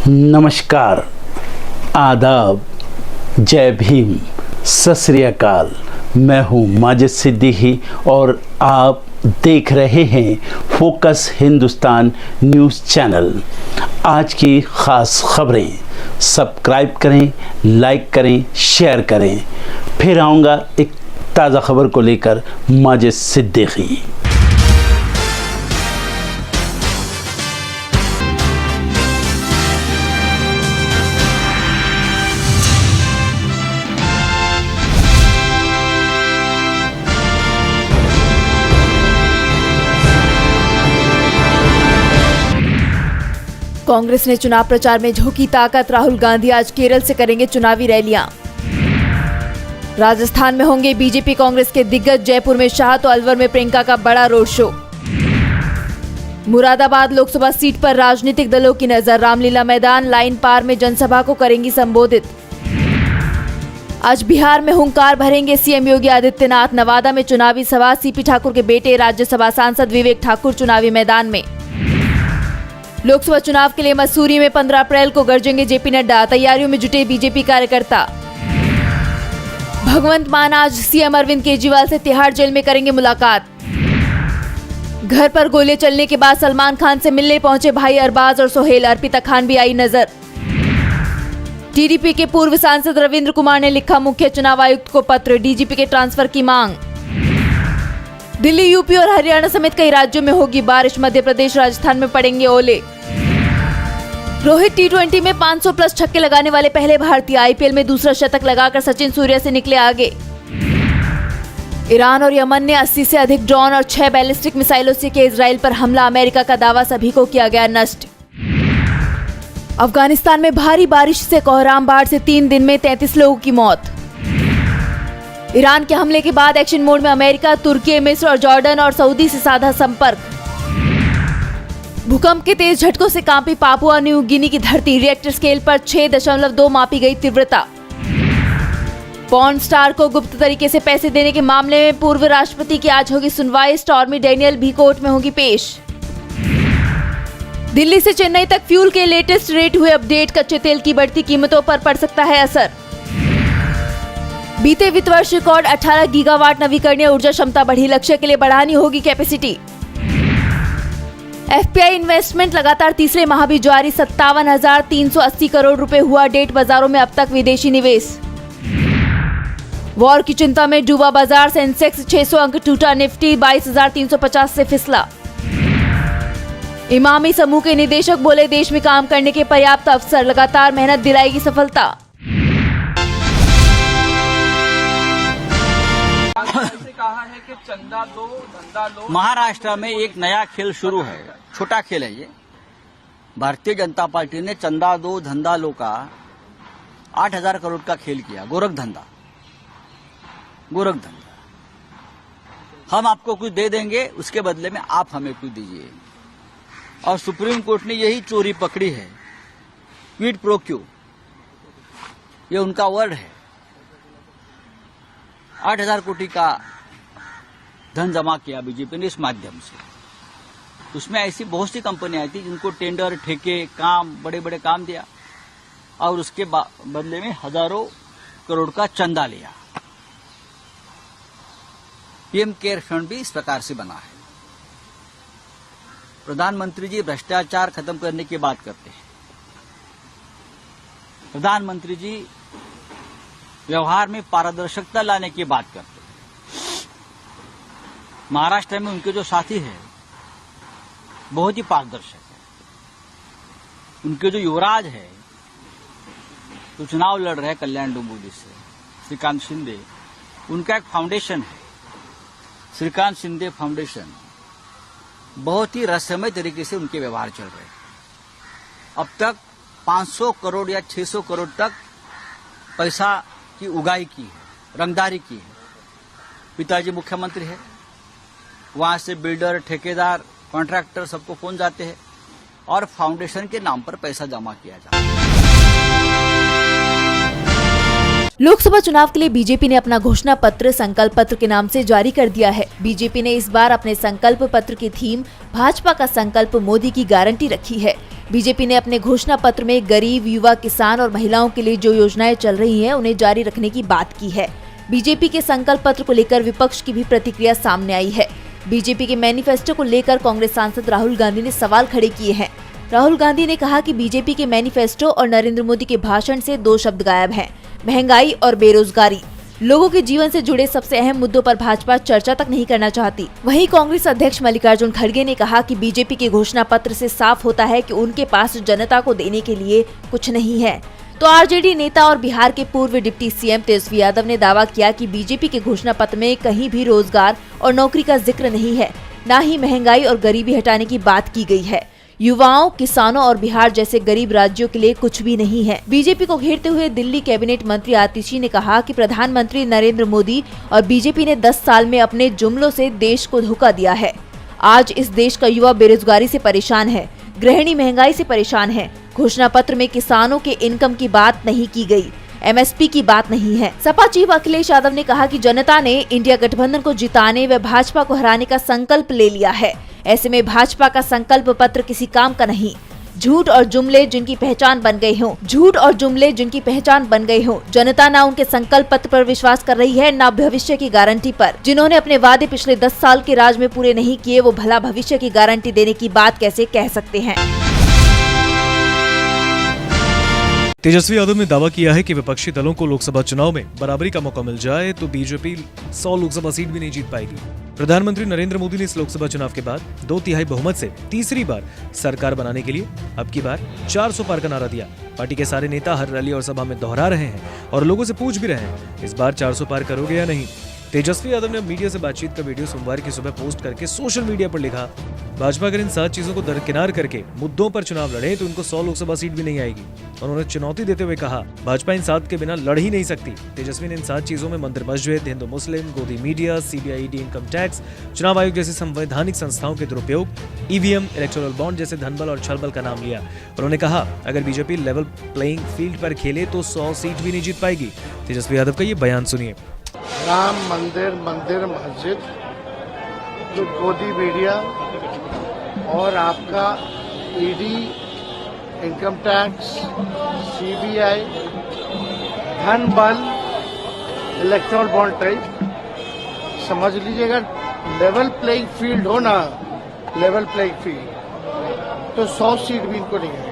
नमस्कार, आदाब, जय भीम, सत श्री अकाल। मैं हूँ माजिद सिद्दीकी और आप देख रहे हैं फोकस हिंदुस्तान न्यूज़ चैनल। आज की ख़ास खबरें सब्सक्राइब करें, लाइक करें, शेयर करें। फिर आऊँगा एक ताज़ा खबर को लेकर माजिद सिद्दीकी। कांग्रेस ने चुनाव प्रचार में झोंकी ताकत। राहुल गांधी आज केरल से करेंगे चुनावी रैलियां। राजस्थान में होंगे बीजेपी कांग्रेस के दिग्गज। जयपुर में शाह तो अलवर में प्रियंका का बड़ा road show. Moradabad Lok Sabha seat पर राजनीतिक दलों की नजर। रामलीला मैदान लाइन पार में जनसभा को करेंगी संबोधित। आज बिहार में हुंकार भरेंगे सीएम योगी आदित्यनाथ। नवादा में चुनावी सभा। सीपी ठाकुर के बेटे राज्यसभा सांसद विवेक ठाकुर चुनावी मैदान में। लोकसभा चुनाव के लिए मसूरी में 15 अप्रैल को गरजेंगे जेपी नड्डा। तैयारियों में जुटे बीजेपी कार्यकर्ता। भगवंत मान आज सीएम अरविंद केजरीवाल से तिहाड़ जेल में करेंगे मुलाकात। घर पर गोले चलने के बाद सलमान खान से मिलने पहुंचे भाई अरबाज और सोहेल। अर्पिता खान भी आई नजर। टीडीपी के पूर्व सांसद रविंद्र कुमार ने लिखा मुख्य चुनाव आयुक्त को पत्र। डीजीपी के ट्रांसफर की मांग। दिल्ली, यूपी और हरियाणा समेत कई राज्यों में होगी बारिश। मध्य प्रदेश, राजस्थान में पड़ेंगे ओले। रोहित टी20 में 500 प्लस छक्के लगाने वाले पहले भारतीय। आईपीएल में दूसरा शतक लगाकर सचिन सूर्या से निकले आगे। ईरान और यमन ने 80 से अधिक ड्रोन और 6 बैलिस्टिक मिसाइलों से किया इजराइल पर हमला। अमेरिका का दावा, सभी को किया गया नष्ट। अफगानिस्तान में भारी बारिश से कोहराम बाढ़ से 3 दिन में 33 लोगों की मौत। ईरान के हमले के बाद एक्शन मोड में अमेरिका। तुर्की, मिस्र और जॉर्डन और सऊदी से साधा संपर्क। भूकंप के तेज झटकों से कांपी पापुआ न्यू गिनी की धरती। रिएक्टर स्केल पर 6.2 मापी गई तीव्रता। पॉर्न स्टार को गुप्त तरीके से पैसे देने के मामले में पूर्व राष्ट्रपति की आज होगी सुनवाई। स्टॉर्मी डेनियल भी कोर्ट में होगी पेश। दिल्ली से चेन्नई तक फ्यूल के लेटेस्ट रेट हुए अपडेट। कच्चे तेल की बढ़ती कीमतों पर पड़ सकता है असर। बीते वित्त वर्ष रिकॉर्ड 18 गीगावाट नवीकरणीय ऊर्जा क्षमता बढ़ी। लक्ष्य के लिए बढ़ानी होगी कैपेसिटी। एफपीआई इन्वेस्टमेंट लगातार तीसरे माह भी जारी। 57,380 करोड़ रुपए हुआ डेट बाजारों में अब तक विदेशी निवेश। वॉर की चिंता में डूबा बाजार। सेंसेक्स 600 अंक टूटा। निफ्टी 22,350 से फिसला। इमामी समूह के निदेशक बोले देश में काम करने के पर्याप्त अवसर। लगातार मेहनत दिलाएगी सफलता। कहा है कि चंदा दो धंधा लो। महाराष्ट्र में एक नया खेल शुरू है। छोटा खेल है ये। भारतीय जनता पार्टी ने चंदा दो धंधा लो का 8,000 करोड़ का खेल किया। गोरख धंधा। हम आपको कुछ दे देंगे, उसके बदले में आप हमें कुछ दीजिए। और सुप्रीम कोर्ट ने यही चोरी पकड़ी है। क्विड प्रो क्यो, ये उनका वर्ड है। 8,000 कोटी का धन जमा किया बीजेपी ने इस माध्यम से। उसमें ऐसी बहुत सी कंपनियां थी जिनको टेंडर, ठेके, काम, बड़े बड़े काम दिया और उसके बदले में हजारों करोड़ का चंदा लिया। पीएम केयर फंड भी इस प्रकार से बना है। प्रधानमंत्री जी भ्रष्टाचार खत्म करने की बात करते हैं। प्रधानमंत्री जी व्यवहार में पारदर्शिता लाने की बात करते हैं। महाराष्ट्र में उनके जो साथी हैं बहुत ही पारदर्शक है। उनके जो युवराज है तो चुनाव लड़ रहे हैं कल्याण डोंबिवली से, श्रीकांत शिंदे। उनका एक फाउंडेशन है, श्रीकांत शिंदे फाउंडेशन। बहुत ही रहस्यमय तरीके से उनके व्यवहार चल रहे हैं। अब तक 500 करोड़ या 600 करोड़ तक पैसा की उगाही की है, रंगदारी की है। पिताजी मुख्यमंत्री है, वहां से बिल्डर, ठेकेदार, कॉन्ट्रैक्टर सबको फोन जाते हैं और फाउंडेशन के नाम पर पैसा जमा किया जाता है। लोकसभा चुनाव के लिए बीजेपी ने अपना घोषणा पत्र संकल्प पत्र के नाम से जारी कर दिया है। बीजेपी ने इस बार अपने संकल्प पत्र की थीम भाजपा का संकल्प मोदी की गारंटी रखी है। बीजेपी ने अपने घोषणा पत्र में गरीब, युवा, किसान और महिलाओं के लिए जो योजनाएं चल रही हैं उन्हें जारी रखने की बात की है। बीजेपी के संकल्प पत्र को लेकर विपक्ष की भी प्रतिक्रिया सामने आई है। बीजेपी के मैनिफेस्टो को लेकर कांग्रेस सांसद राहुल गांधी ने सवाल खड़े किए हैं। राहुल गांधी ने कहा कि बीजेपी के मैनिफेस्टो और नरेंद्र मोदी के भाषण से 2 शब्द गायब हैं, महंगाई और बेरोजगारी। लोगों के जीवन से जुड़े सबसे अहम मुद्दों पर भाजपा चर्चा तक नहीं करना चाहती। वहीं कांग्रेस अध्यक्ष मल्लिकार्जुन खड़गे ने कहा कि बीजेपी के घोषणा पत्र से साफ होता है कि उनके पास जनता को देने के लिए कुछ नहीं है। तो आरजेडी नेता और बिहार के पूर्व डिप्टी सीएम तेजस्वी यादव ने दावा किया कि बीजेपी के घोषणा पत्र में कहीं भी रोजगार और नौकरी का जिक्र नहीं है, न ही महंगाई और गरीबी हटाने की बात की गई है। युवाओं, किसानों और बिहार जैसे गरीब राज्यों के लिए कुछ भी नहीं है। बीजेपी को घेरते हुए दिल्ली कैबिनेट मंत्री आतिशी ने कहा कि प्रधानमंत्री नरेंद्र मोदी और बीजेपी ने 10 साल में अपने जुमलों से देश को धोखा दिया है। आज इस देश का युवा बेरोजगारी से परेशान है, गृहिणी महंगाई से परेशान है। घोषणा पत्र में किसानों के इनकम की बात नहीं की गई, एमएसपी की बात नहीं है। सपा चीफ अखिलेश यादव ने कहा कि जनता ने इंडिया गठबंधन को जिताने व भाजपा को हराने का संकल्प ले लिया है। ऐसे में भाजपा का संकल्प पत्र किसी काम का नहीं। झूठ और जुमले जिनकी पहचान बन गए हों, जनता ना उनके संकल्प पत्र पर विश्वास कर रही है, ना भविष्य की गारंटी पर। जिन्होंने अपने वादे पिछले 10 साल के राज में पूरे नहीं किए, वो भला भविष्य की गारंटी देने की बात कैसे कह सकते हैं। तेजस्वी यादव ने दावा किया है कि विपक्षी दलों को लोकसभा चुनाव में बराबरी का मौका मिल जाए तो बीजेपी 100 लोकसभा सीट भी नहीं जीत पाएगी। प्रधानमंत्री नरेंद्र मोदी ने इस लोकसभा चुनाव के बाद 2/3 बहुमत से तीसरी बार सरकार बनाने के लिए अब की बार 400 पार का नारा दिया। पार्टी के सारे नेता हर रैली और सभा में दोहरा रहे हैं और लोगों से पूछ भी रहे हैं, इस बार 400 पार करोगे या नहीं। तेजस्वी यादव ने मीडिया से बातचीत का वीडियो सोमवार की सुबह पोस्ट करके सोशल मीडिया पर लिखा, भाजपा अगर इन 7 चीजों को दरकिनार करके मुद्दों पर चुनाव लड़े तो इनको 100 लोकसभा सीट भी नहीं आएगी। उन्होंने चुनौती देते हुए कहा, भाजपा इन 7 के बिना लड़ ही नहीं सकती। तेजस्वी ने इन 7 चीजों में मंदिर, मस्जिद, हिंदू मुस्लिम, गोदी media, CBI, ED, income tax, चुनाव आयोग जैसी संवैधानिक संस्थाओं के दुरुपयोग, ईवीएम, इलेक्टोरल बॉन्ड जैसे धनबल और छलबल का नाम लिया। उन्होंने कहा, अगर बीजेपी लेवल प्लेइंग फील्ड पर खेले तो 100 सीट भी नहीं जीत पाएगी। तेजस्वी यादव का ये बयान सुनिए। राम मंदिर, मस्जिद, जो गोदी मीडिया और आपका ईडी, इनकम टैक्स, सीबीआई, धन बल, इलेक्टोरल बॉन्ड टाइप, समझ लीजिएगा लेवल प्लेइंग फील्ड हो ना, लेवल प्लेइंग फील्ड तो 100 सीट भी इनको नहीं आएगा।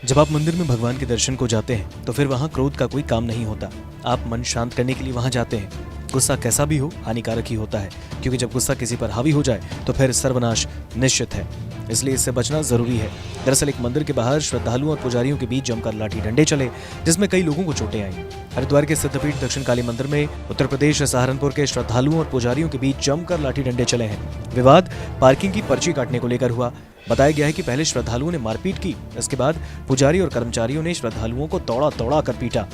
जब आप मंदिर में भगवान के दर्शन को जाते हैं तो फिर वहाँ क्रोध का कोई काम नहीं होता। आप मन शांत करने के लिए वहाँ जाते हैं। गुस्सा कैसा भी हो हानिकारक ही होता है, क्योंकि जब गुस्सा किसी पर हावी हो जाए तो फिर सर्वनाश निश्चित है, इसलिए इससे बचना जरूरी है। दरअसल एक मंदिर के बाहर श्रद्धालुओं और पुजारियों के बीच जमकर लाठी डंडे चले, जिसमें कई लोगों को चोटें आईं। हरिद्वार के सिद्धपीठ दक्षिण काली मंदिर में उत्तर प्रदेश सहारनपुर के श्रद्धालुओं और पुजारियों के बीच जमकर लाठी डंडे चले हैं। विवाद पार्किंग की पर्ची काटने को लेकर हुआ। बताया गया है कि पहले श्रद्धालुओं ने मारपीट की, इसके बाद पुजारी और कर्मचारियों ने श्रद्धालुओं को दौड़ा कर पीटा।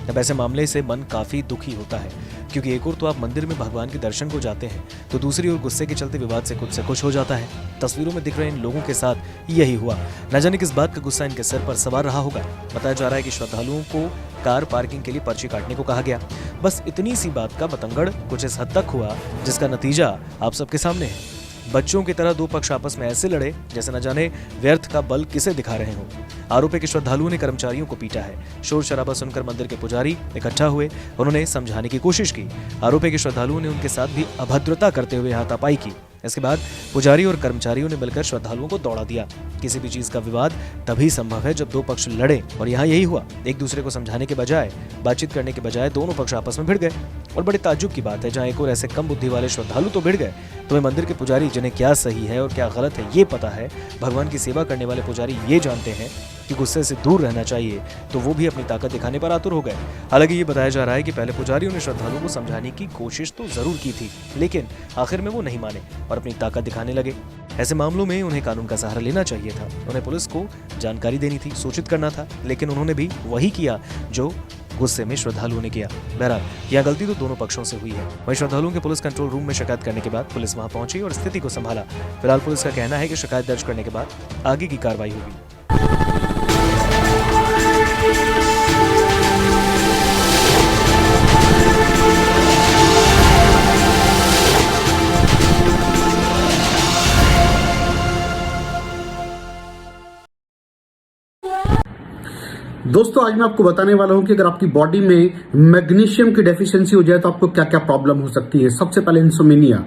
अब ऐसे मामले से मन काफी दुखी होता है, क्योंकि एक ओर तो आप मंदिर में भगवान के दर्शन को जाते हैं तो दूसरी ओर गुस्से के चलते विवाद से कुछ हो जाता है। तस्वीरों में दिख रहे इन लोगों के साथ यही हुआ। न जाने किस बात का गुस्सा इनके सर पर सवार रहा होगा। बताया जा रहा है कि श्रद्धालुओं को कार पार्किंग के लिए पर्ची काटने को कहा गया। बस इतनी सी बात का बतंगड़ कुछ इस हद तक हुआ जिसका नतीजा आप सबके सामने है। बच्चों की तरह 2 पक्ष आपस में ऐसे लड़े जैसे न जाने व्यर्थ का बल किसे दिखा रहे हों। आरोप है कि श्रद्धालुओं ने कर्मचारियों को पीटा है। शोर शराबा सुनकर मंदिर के पुजारी इकट्ठा हुए, उन्होंने समझाने की कोशिश की। आरोप है कि श्रद्धालुओं ने उनके साथ भी अभद्रता करते हुए हाथापाई की। इसके बाद पुजारी और कर्मचारियों ने मिलकर श्रद्धालुओं को दौड़ा दिया। किसी भी चीज का विवाद तभी संभव है जब 2 पक्ष लड़े, और यहाँ यही हुआ। एक दूसरे को समझाने के बजाय, बातचीत करने के बजाय दोनों पक्ष आपस में भिड़ गए। और बड़े ताज्जुब की बात है, जहाँ एक और ऐसे कम बुद्धि वाले श्रद्धालु तो भिड़ गए, तो मंदिर के पुजारी जिन्हें क्या सही है और क्या गलत है ये पता है, भगवान की सेवा करने वाले पुजारी ये जानते हैं कि गुस्से से दूर रहना चाहिए, तो वो भी अपनी ताकत दिखाने पर आतुर हो गए। हालांकि ये बताया जा रहा है कि पहले पुजारियों ने श्रद्धालुओं को समझाने की कोशिश तो जरूर की थी, लेकिन आखिर में वो नहीं माने और अपनी ताकत दिखाने लगे। ऐसे मामलों में उन्हें कानून का सहारा लेना चाहिए था, उन्हें पुलिस को जानकारी देनी थी, सूचित करना था, लेकिन उन्होंने भी वही किया जो गुस्से में श्रद्धालुओं ने किया। बहरहाल यह गलती तो दोनों पक्षों से हुई है। वहीं श्रद्धालुओं के पुलिस कंट्रोल रूम में शिकायत करने के बाद पुलिस वहां पहुंची और स्थिति को संभाला। फिलहाल पुलिस का कहना है कि शिकायत दर्ज करने के बाद आगे की कार्रवाई होगी। दोस्तों आज मैं आपको बताने वाला हूं कि अगर आपकी बॉडी में मैग्नीशियम की डेफिशिएंसी हो जाए तो आपको क्या क्या प्रॉब्लम हो सकती है। सबसे पहले इंसोमेनिया,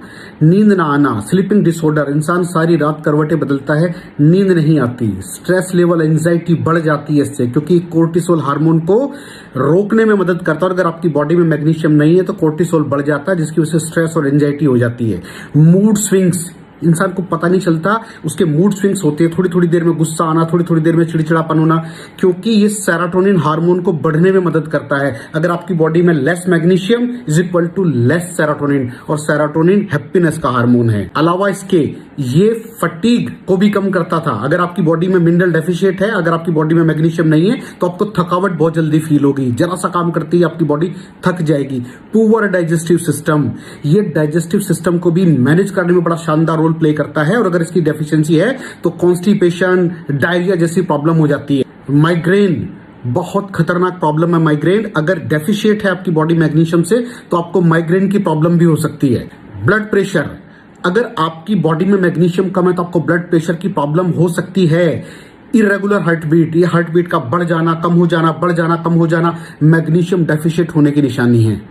नींद ना आना, स्लीपिंग डिसऑर्डर, इंसान सारी रात करवटें बदलता है, नींद नहीं आती, स्ट्रेस लेवल, एंजाइटी बढ़ जाती है इससे, क्योंकि कोर्टिसोल हार्मोन को रोकने में मदद करता है। और अगर आपकी बॉडी में मैग्नीशियम नहीं है तो कोर्टिसोल बढ़ जाता है, जिसकी वजह से स्ट्रेस और एंजाइटी हो जाती है। मूड स्विंग्स, इंसान को पता नहीं चलता उसके मूड स्विंग्स होते हैं, थोड़ी थोड़ी देर में गुस्सा आना, थोड़ी थोड़ी देर में चिड़चिड़ापन होना, क्योंकि ये सेरोटोनिन हार्मोन को बढ़ने में मदद करता है। अगर आपकी बॉडी में less magnesium is equal to less serotonin, और सेरोटोनिन हैप्पीनेस का हार्मोन है। अलावा इसके ये फटीग को भी कम करता था। अगर आपकी बॉडी में मिनरल डेफिशिएट है, अगर आपकी बॉडी में मैग्नीशियम नहीं है तो आपको थकावट बहुत जल्दी फील होगी, जरा सा काम करती है आपकी बॉडी थक जाएगी। पुअर डाइजेस्टिव सिस्टम, ये डाइजेस्टिव सिस्टम को भी मैनेज करने में बड़ा शानदार रोल प्ले करता है, और अगर इसकी डेफिशिएंसी है तो कॉन्स्टिपेशन, डायरिया जैसी प्रॉब्लम हो जाती है। माइग्रेन, बहुत खतरनाक प्रॉब्लम है माइग्रेन। अगर डेफिशिएट है आपकी बॉडी मैग्नीशियम से तो आपको माइग्रेन की प्रॉब्लम भी हो सकती है। ब्लड प्रेशर, अगर आपकी बॉडी में मैग्नीशियम कम है तो आपको ब्लड प्रेशर की प्रॉब्लम हो सकती है। इरेगुलर हार्ट बीट, ये हार्ट बीट का बढ़ जाना, कम हो जाना, बढ़ जाना, कम हो जाना, मैग्नीशियम डेफिशिएट होने की निशानी है।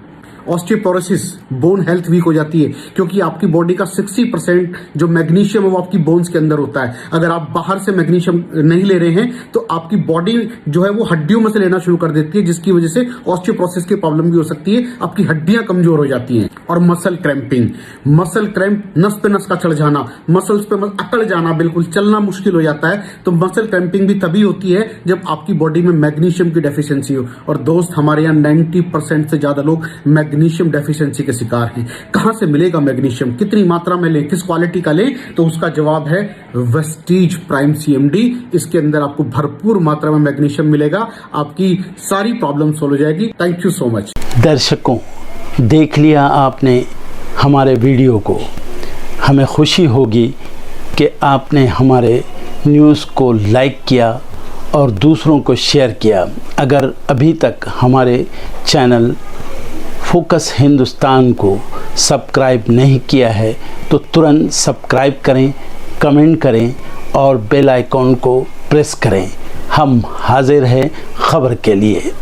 ऑस्टियोपोरोसिस, बोन हेल्थ वीक हो जाती है, क्योंकि आपकी बॉडी का 60% जो मैग्नीशियम है वो आपकी बोन्स के अंदर होता है। अगर आप बाहर से मैग्नीशियम नहीं ले रहे हैं तो आपकी बॉडी जो है वो हड्डियों में से लेना शुरू कर देती है, जिसकी वजह से ऑस्टियोपोरोसिस की प्रॉब्लम भी हो सकती है, आपकी हड्डियां कमजोर हो जाती हैं। और मसल क्रैम्पिंग, मसल क्रैम्प, नस पे नस का चढ़ जाना, मसल्स पे अकड़ जाना, बिल्कुल चलना मुश्किल हो जाता है। तो मसल क्रैम्पिंग भी तभी होती है जब आपकी बॉडी में मैग्नीशियम की डेफिशिएंसी हो। और दोस्त, हमारे यहाँ 90% से ज्यादा लोग मैग्नीशियम डेफिशिएंसी के शिकार हैं। कहां से मिलेगा मैग्नीशियम, कितनी मात्रा में लें, किस क्वालिटी का लें? तो उसका जवाब है वेस्टीज प्राइम CMD। इसके अंदर आपको भरपूर मात्रा में मैग्नीशियम मिलेगा, आपकी सारी प्रॉब्लम सॉल्व हो जाएगी। Thank you so much. दर्शकों, देख लिया आपने हमारे वीडियो को। हमें खुशी होगी कि आपने हमारे न्यूज़ को लाइक किया और दूसरों को शेयर किया। अगर अभी तक हमारे चैनल फोकस हिंदुस्तान को सब्सक्राइब नहीं किया है तो तुरंत सब्सक्राइब करें, कमेंट करें और बेल आइकॉन को प्रेस करें। हम हाजिर हैं खबर के लिए।